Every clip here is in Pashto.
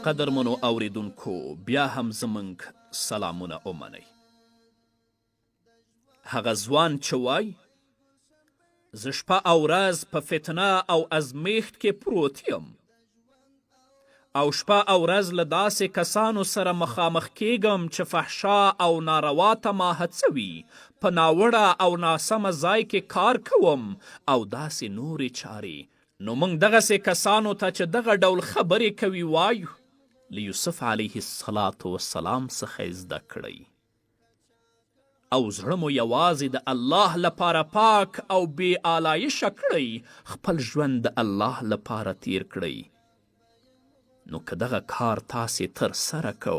قدرمنو اوریدونکو بیا هم زمونږ سلامونه ومنئ. هغه ځوان چې وای زه شپه او ورځ په فتنه او ازمیښت کې پروت یم او شپه او ورځ له داسې کسانو سره مخامخ کیږم چې فحشا او ناروا ته ما هڅوي، په ناوړه او ناسمه ځای کې کار کوم او داسې نورې چارې. نو موږ دغسې کسانو ته چې دغه ډول خبرې کوي وایو له یوسف علیه السلام څخه زده کړئ او زړه مو یوازې د الله لپاره پاک او بې آلایشه کړئ، خپل ژوند د الله لپاره تیر کړئ. نو که دغه کار تاسې ترسره کو،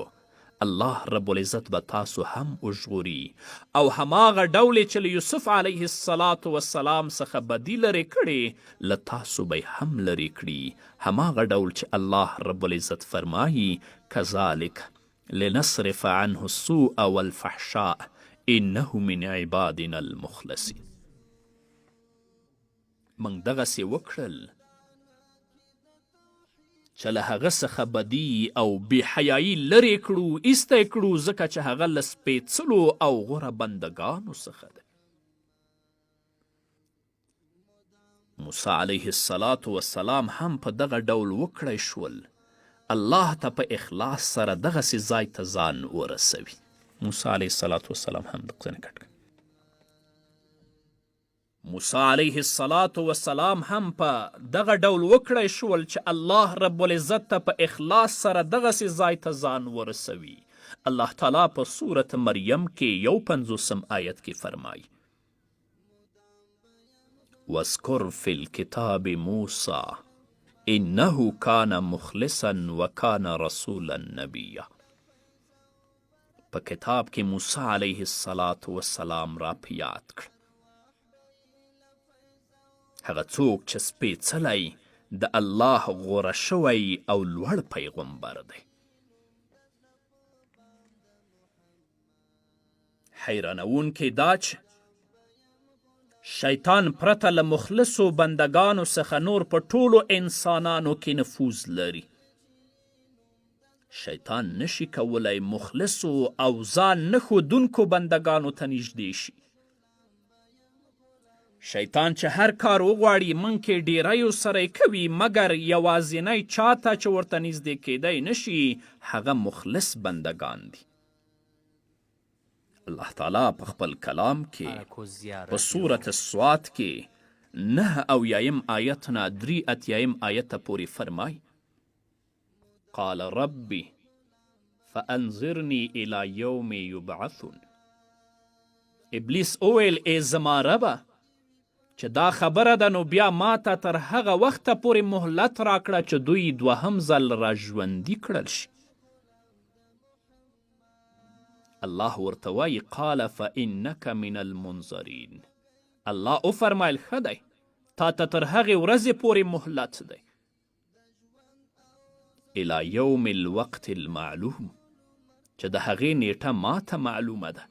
الله رب العزت به تاسو هم وژغوري او هماغه ډول چې له یوسف علیه السلام څخه بدي لرې کړې له تاسو به هم لرې کړي. هماغه ډول چې الله رب العزت فرمایي کذلک لنصرف عنه السوء والفحشاء انه من عبادنا المخلصین. موږ دغسې وکړل چې له هغه څخه بدي او بېحیایي لرې کړو، ایسته یې کړو، ځکه چې هغه له سپېڅلو او غوره بندګانو څخه دی. موسی علیه السلام هم په دغه ډول وکړی شول، الله ته په اخلاص سره دغسې ځای ته ځان ورسوي. موسی علیه السلام هم دغه نه کټ موسی علیه السلام هم په دغه ډول وکړی شول چې الله رب العزت ته په اخلاص سره دغسې ځای ته ځان ورسوي. الله تعالی په سورت مریم کې 51 آیت کې فرمایي واذکر فی الکتاب موسی انه کان مخلصا وکان رسولا نبیا. په کتاب کې موسی علیه السلام را په یاد کړ. هغه څوک چې سپېڅلی د الله غوره شوی او لوړ پیغمبر دی. حیرانونکی دا چې شیطان پرته له مخلصو بندگانو څخه نور په ټولو انسانانو کې نفوذ لري. شیطان نشي کولی مخلصو او ځان نه ښودونکو بندگانو ته نږدې شي. شیطان چې هر کار وغواړي موږ کې ډیریو سره کوي، مګر یوازینی چاته چې ورته نږدې کیدی نشي هغه مخلص بندگان دي. الله تعالی په خپل کلام کې په سورت الصوات کې 9 آیت نه 3 آیت پورې فرمای قال ربي فانظرني الى يوم يبعثون. ابلیس اویل ای زما ربه چې دا خبره ده نو بیا ما ته تر هغه وخته پورې مهلت راکړه چې دوی دوهم ځل را ژوندي کړل شي. الله ورته وایي قال فانک من المنظرین. الله وفرمایل ښه دی، تا ته تر هغې ورځې پورې مهلت دی. الى یوم الوقت المعلوم، چې د هغې نیټه ما ته معلومه ده.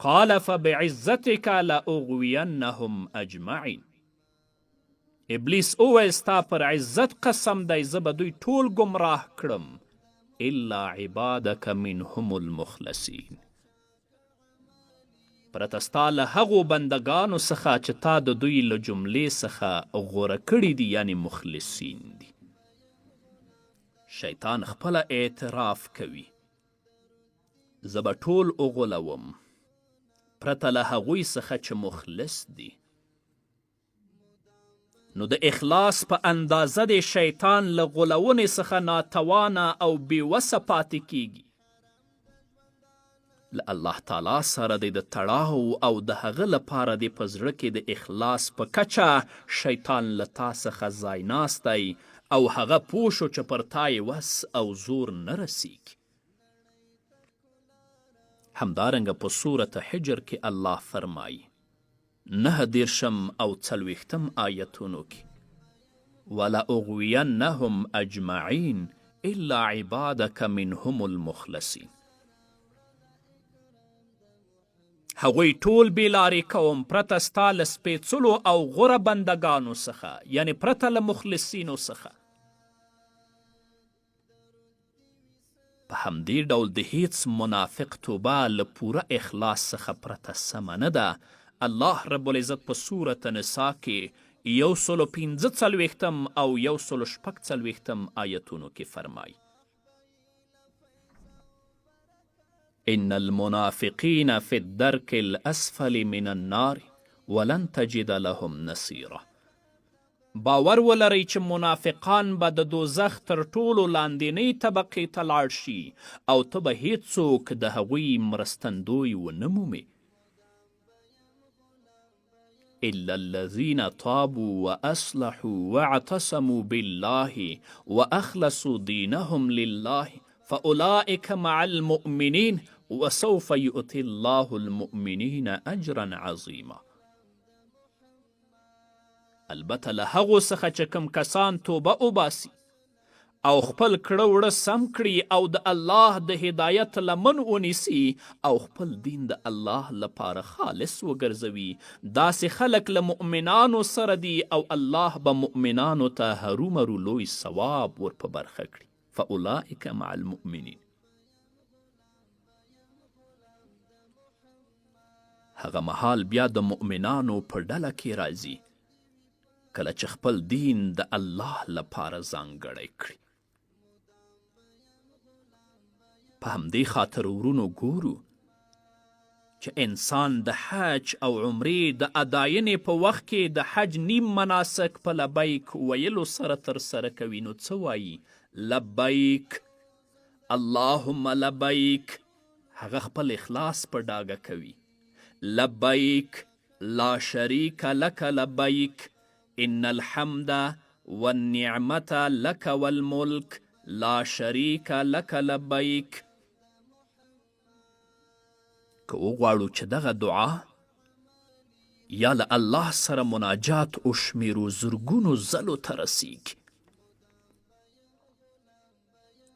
قال فبعزتك لأغوینهم اجمعین. ابلیس اوویل ستا پر عزت قسم دی زه به دوی ټول ګمراه کړم الا عبادك منهم المخلصین. پرته ستا له هغو بندگانو څخه چې تا د دوی له جملې څخه غوره کړي دي، یعنی مخلصین دي. شیطان خپله اعتراف کوي زه به ټول وغولوم پرته له هغوی څخه چې مخلص دي. نو د اخلاص په اندازه د شیطان له غولونې څخه ناتوانه او بېوسه پاتې کیږي. له الله تعالی سره د تړاو او د هغه لپاره د په زړه کې د اخلاص په کچه شیطان له تا څخه ځای ناستی او هغه پوه شو چې پر تا یې وس او زور نه رسیږي. همدارنګه په سورت حجر کې الله فرمایي 9 او 40 آیتونو کې ولأغوینهم اجمعین الا عبادك منهم المخلصین. هغوی ټول بېلارې کوم پرته ستا له سپېڅلو او غوره بندګانو څخه، یعنې پرته له مخلصینو څخه. په همدې ډول د هیڅ منافق توبه له پوره اخلاص څخه پرته سمه نه ده. الله رب العزت په سورة نساء کې 145 او 146 آیتونو کې فرمایي: ان المنافقین فی الدرک الاسفل من النار ولن تجد لهم نصیرا. باور ولرئ چې منافقان به د دوزخ تر ټولو لاندینۍ طبقې ته لاړ شي او ته به هیڅوک د هغوی مرستندوی ونه مومې. الا الذين تابوا واصلحوا واعتصموا بالله واخلصوا دينهم لله فاولئك مع المؤمنين وسوف يؤتي الله المؤمنين اجرا عظيما. البته له هغو څخه چې کوم کسان توبه وباسي او خپل کړه وړه سم کړي او د الله د هدایت لمن ونیسي او خپل دین د الله لپاره خالص وګرځوي، داسې خلک له مؤمنانو سره دي او الله به مؤمنانو ته هرومرو لوی ثواب ور په برخه کړي. فاولئک مع المؤمنین. هغه مهال بیا د مؤمنانو په ډله کې راځي کله چې خپل دین د الله لپاره ځانګړی کړي. په همدې خاطر ورونو ګورو چې انسان د حج او عمرې د اداینې په وخت کې د حج نیم مناسک په لبیک ویلو سره ترسره کوي. نو څه وایي؟ لبیک اللهم لبیک. هغه خپل اخلاص په ډاګه کوي. لبیک لا شریک لک لبیک ان الحمد والنعمة لك والملك لا شریک لک لبیک. که وغواړو چې دغه دعا یا له الله سره مناجات وشمیرو زرګونو ځلو ته رسیږي.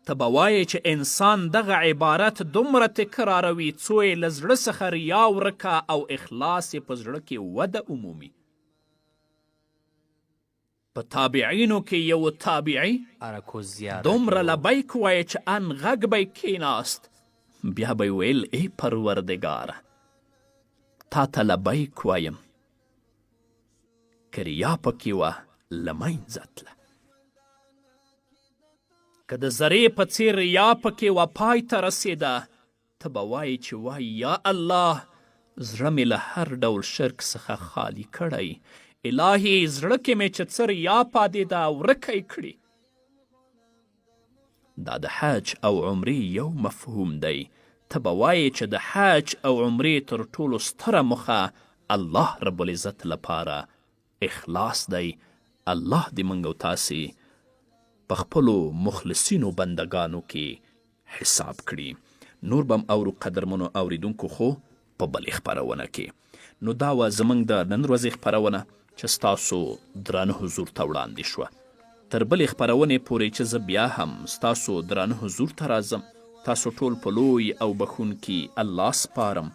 ته به وایې چې انسان دغه عبارت دومره تکراروي څو یې له زړه څخه ریا ورکه او اخلاص یې په زړه کې وده عمومي. په تابعینو کې یو تابعي دومره لبیک وایه چې ان غږ به یې کیناست، بیا به یې ویل ای پروردګاره تا ته لبیک وایم، که ریا پکې وه له منځه تله. که د ذرې په څېر ریا پکې وه پای ته رسېده، ته به وایې چې وایي یا الله زړه مې له هر ډول شرک څخه خالی کړی، الهي زړه کې مې چې څه ریا پادېده ورکه یې کړي. دا د حج او عمرې یو مفهوم دی. ته به وایې چې د حج او عمرې تر ټولو ستره موخه الله رب العزت لپاره اخلاص دی. الله دې موږ او تاسې په خپلو مخلصینو بندګانو کې حساب کړي. نور به م اورو قدرمنو اوریدونکو خو په بلې خپرونه کې. نو دا وه زموږ د نن ورځې خپرونه چې ستاسو درانه حضور ته وړاندې شوه. تر بلې خپرونې پورې چې زه بیا هم ستاسو درانه حضور ته راځم، تاسو ټول په لوی او بخونکي الله سپارم.